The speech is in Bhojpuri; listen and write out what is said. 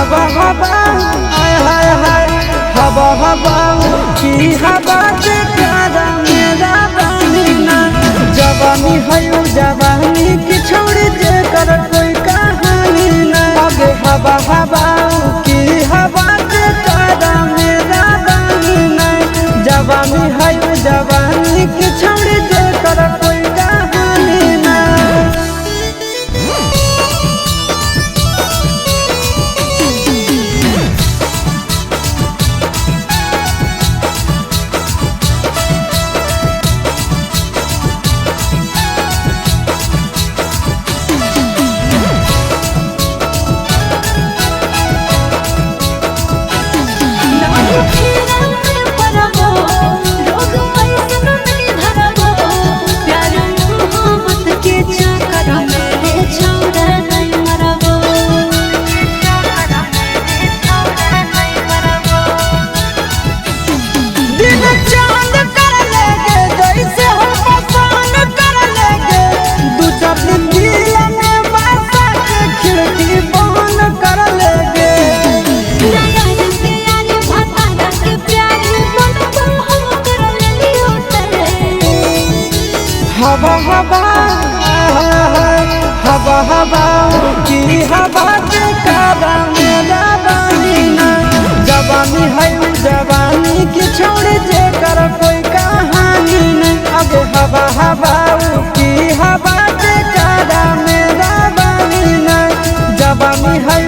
हवा हवा हाय हाय हाय हवा हवा की हवा से प्यारा मेरा बहिना जवानी है जवानी की छोड़ी जे कर कोई कहानी ना अबे हवा हवा की हवा से प्यारा मेरा बहिना जवानी है जवानी की छोड़ी जे कर कोई कहानी ना। हवा हवा हवा हवा की हवा से काबा मेरा बहिना जवानी है जवानी की छोड़ जे कर कोई कहानी नहीं अब हवा हवा की हवा से काबा मेरा बहिना जवानी है